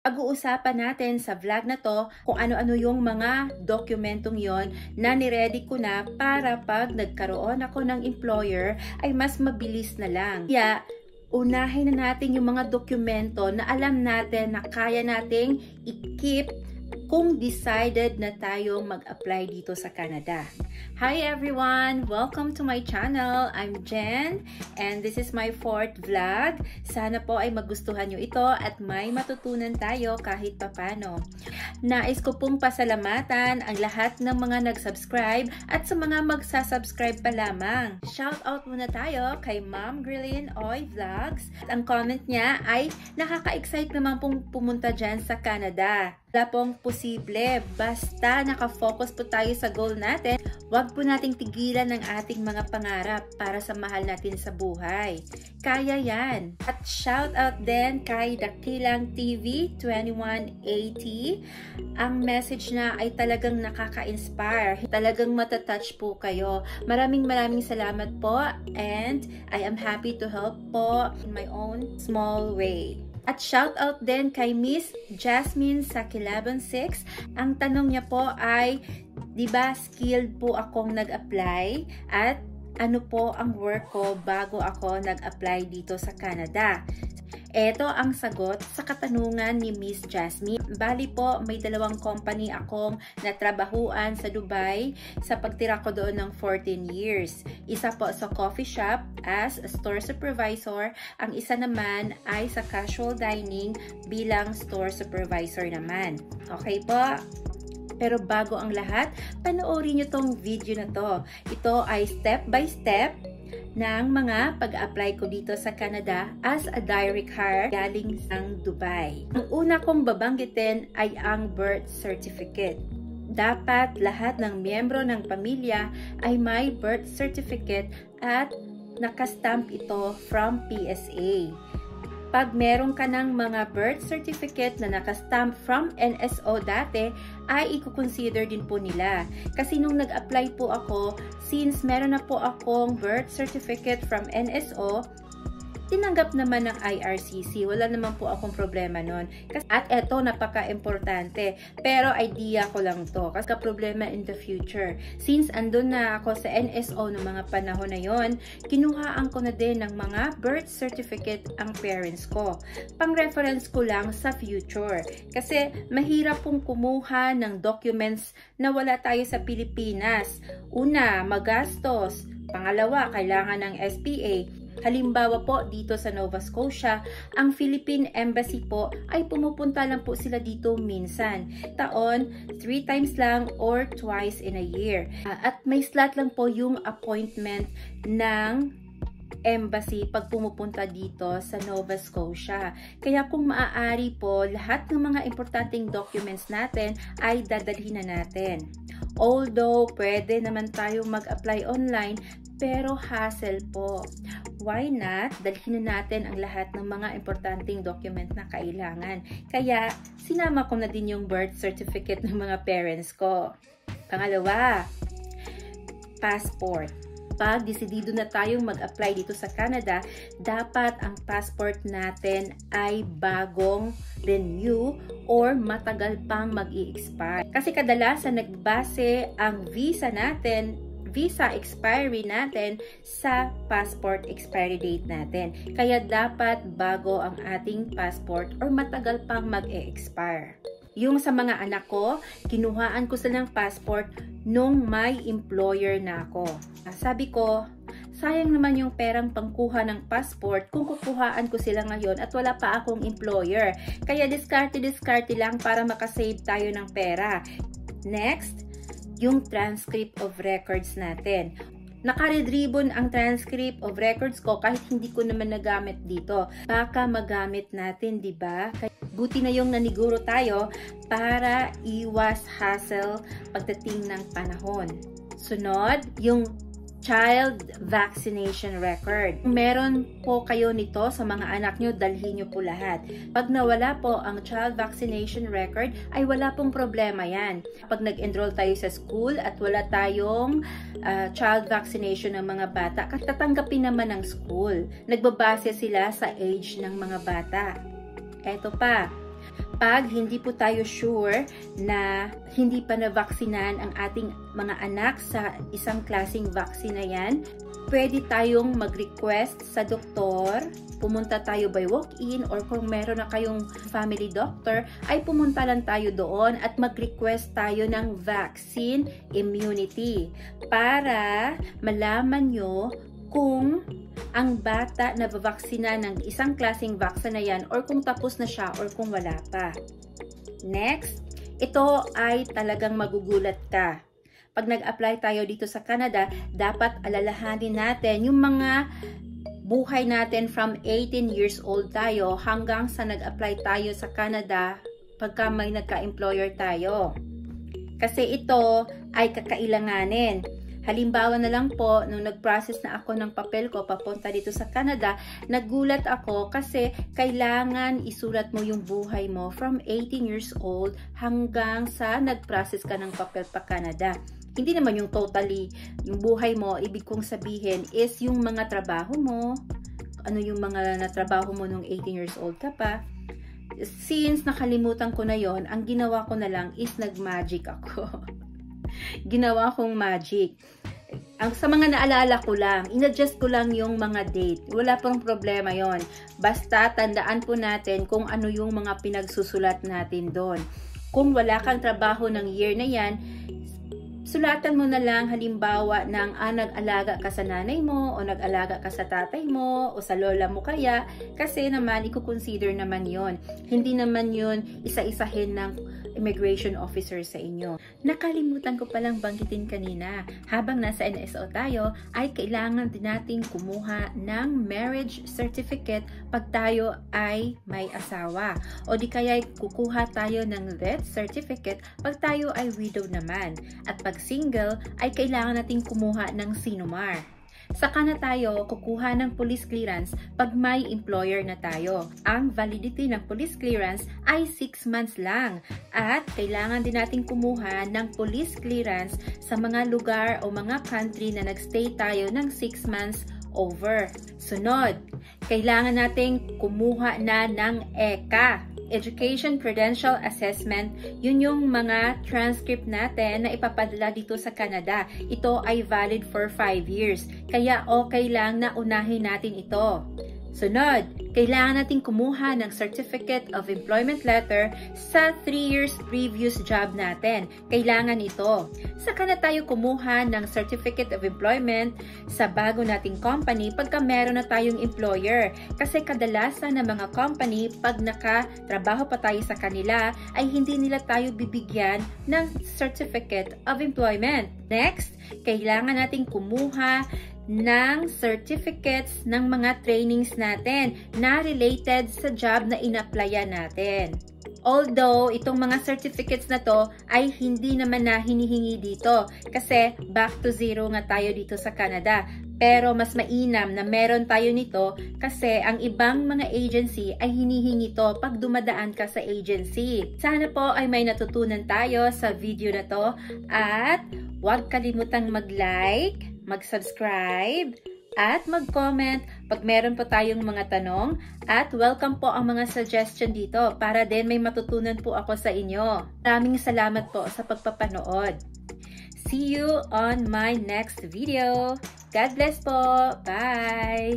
Pag-uusapan natin sa vlog na to kung ano-ano yung mga dokumentong yon na niready ko na para pag nagkaroon ako ng employer ay mas mabilis na lang. Kaya unahin na natin yung mga dokumento na alam natin na kaya nating i-keep kung decided na tayong mag-apply dito sa Canada. Hi everyone! Welcome to my channel. I'm Jen and this is my 4th vlog. Sana po ay magustuhan nyo ito at may matutunan tayo kahit papano. Nais ko pong pasalamatan ang lahat ng mga nag-subscribe at sa mga magsasubscribe pa lamang. Shout out muna tayo kay Ma'am Grillian Oy Vlogs. Ang comment niya ay nakaka-excite naman pong pumunta dyan sa Canada. Wala pong posible. Basta nakafocus po tayo sa goal natin, wag po nating tigilan ng ating mga pangarap para sa mahal natin sa buhay. Kaya yan. At shout out din kay Dakilang TV 2180. Ang message na ay talagang nakaka-inspire. Talagang matatouch po kayo. Maraming salamat po and I am happy to help po in my own small way. At shout out din kay Miss Jasmine sa Kilabon 6. Ang tanong niya po ay, di ba skilled po akong nag-apply at ano po ang work ko bago ako nag-apply dito sa Canada? Ito ang sagot sa katanungan ni Miss Jasmine. Bali po, may dalawang company akong natrabahuan sa Dubai sa pagtira ko doon ng 14 years. Isa po sa coffee shop as a store supervisor. Ang isa naman ay sa casual dining bilang store supervisor naman. Okay po? Pero bago ang lahat, panoorin nyo tong video na to. Ito ay step by step ng mga pag-apply ko dito sa Canada as a direct hire galing ng Dubai. Ang una kong babanggitin ay ang birth certificate. Dapat lahat ng miyembro ng pamilya ay may birth certificate at nakastamp ito from PSA. Pag meron ka ng mga birth certificate na nakastamp from NSO dati, ay i-consider din po nila. Kasi nung nag-apply po ako, since meron na po akong birth certificate from NSO, tinanggap naman ng IRCC. Wala naman po akong problema nun. At eto, napaka-importante. Pero idea ko lang to. Kasi problema in the future. Since andun na ako sa NSO noong mga panahon na yon, kinuhaan ko na din ng mga birth certificate ang parents ko. Pang-reference ko lang sa future. Kasi mahirap pong kumuha ng documents na wala tayo sa Pilipinas. Una, magastos. Pangalawa, kailangan ng SPA. Halimbawa po dito sa Nova Scotia, ang Philippine Embassy po ay pumupunta lang po sila dito minsan. Taon, 3 times lang or twice in a year. At may slot lang po yung appointment ng embassy pag pumupunta dito sa Nova Scotia. Kaya kung maaari po, lahat ng mga importanteng documents natin ay dadalhin na natin. Although, pwede naman tayo mag-apply online, pero hassle po. Why not? Dalhin na natin ang lahat ng mga importanteng document na kailangan. Kaya, sinama ko na din yung birth certificate ng mga parents ko. Pangalawa, passport. Pag desidido na tayong mag-apply dito sa Canada, dapat ang passport natin ay bagong renew or matagal pang mag-i-expire. Kasi kadalasan nagbase ang visa expiry natin sa passport expiry date natin. Kaya dapat bago ang ating passport or matagal pang mag-e-expire. Yung sa mga anak ko, kinuhaan ko silang passport nung may employer na ako. Sabi ko, sayang naman yung perang pangkuha ng passport kung kukuhaan ko sila ngayon at wala pa akong employer. Kaya diskarte lang para makasave tayo ng pera. Next, yung transcript of records natin. Naka-red ribbon ang transcript of records ko kahit hindi ko naman nagamit dito. Baka magamit natin, di ba? Buti na yung naniguro tayo para iwas hassle pagdating ng panahon. Sunod, yung child vaccination record. Kung meron po kayo nito sa mga anak nyo, dalhin nyo po lahat. Pag nawala po ang child vaccination record, ay wala pong problema yan. Pag nag-enroll tayo sa school at wala tayong child vaccination ng mga bata, tatanggapin naman ng school. Nagbabase sila sa age ng mga bata. Eto pa, Pag hindi po tayo sure na hindi pa na-vaksinan ang ating mga anak sa isang klaseng vaccine na yan, pwede tayong mag-request sa doktor, pumunta tayo by walk-in, or kung meron na kayong family doctor, ay pumunta lang tayo doon at mag-request tayo ng vaccine immunity para malaman nyo kung ang bata na babaksina ng isang klaseng vaccine na yan or kung tapos na siya or kung wala pa. Next, ito ay talagang magugulat ka. Pag nag-apply tayo dito sa Canada, dapat alalahanin natin yung mga buhay natin from 18 years old tayo hanggang sa nag-apply tayo sa Canada pagka may nagka-employer tayo. Kasi ito ay kakailanganin. Halimbawa na lang po, nung nag-process na ako ng papel ko papunta dito sa Canada, nagulat ako kasi kailangan isulat mo yung buhay mo from 18 years old hanggang sa nag-process ka ng papel pa Canada. Hindi naman yung totally, yung buhay mo, ibig kong sabihin is yung mga trabaho mo, ano yung mga natrabaho mo nung 18 years old ka pa. Since nakalimutan ko na yon, ang ginawa ko na lang is nag-magic ako. Ginawa kong magic. Sa mga naalala ko lang, in-adjust ko lang yung mga date. Wala pang problema yon. Basta tandaan po natin kung ano yung mga pinagsusulat natin doon. Kung wala kang trabaho ng year na yan, sulatan mo na lang halimbawa ng nag-alaga ka sa nanay mo o nag-alaga ka sa tatay mo o sa lola mo kaya kasi naman i-consider naman yon. Hindi naman yon isa-isahin ng immigration officer sa inyo. Nakalimutan ko palang banggitin kanina, habang nasa NSO tayo ay kailangan din nating kumuha ng marriage certificate pag tayo ay may asawa o di kaya kukuha tayo ng death certificate pag tayo ay widow naman. At pag single ay kailangan nating kumuha ng sinumar. Saka na tayo kukuha ng police clearance pag may employer na tayo. Ang validity ng police clearance ay 6 months lang. At kailangan din natin kumuha ng police clearance sa mga lugar o mga country na nagstay tayo ng 6 months over. Sunod, kailangan nating kumuha na ng ECA. Education Credential Assessment, yun yung mga transcript natin na ipapadala dito sa Canada. Ito ay valid for 5 years. Kaya okay lang na unahin natin ito. Sunod, kailangan natin kumuha ng Certificate of Employment Letter sa 3 years previous job natin. Kailangan ito. Saka na tayo kumuha ng Certificate of Employment sa bago nating company pagka meron na tayong employer. Kasi kadalasan ng mga company, pag nakatrabaho pa tayo sa kanila, ay hindi nila tayo bibigyan ng Certificate of Employment. Next, kailangan natin kumuha ng certificates ng mga trainings natin na related sa job na in-applyan natin. Although, itong mga certificates na to ay hindi naman na hinihingi dito kasi back to zero nga tayo dito sa Canada. Pero mas mainam na meron tayo nito kasi ang ibang mga agency ay hinihingi to pag dumadaan ka sa agency. Sana po ay may natutunan tayo sa video na to at huwag kalimutang mag-like, mag-subscribe, at mag-comment pag meron po tayong mga tanong at welcome po ang mga suggestion dito para din may matutunan po ako sa inyo. Maraming salamat po sa pagpapanood. See you on my next video. God bless po. Bye!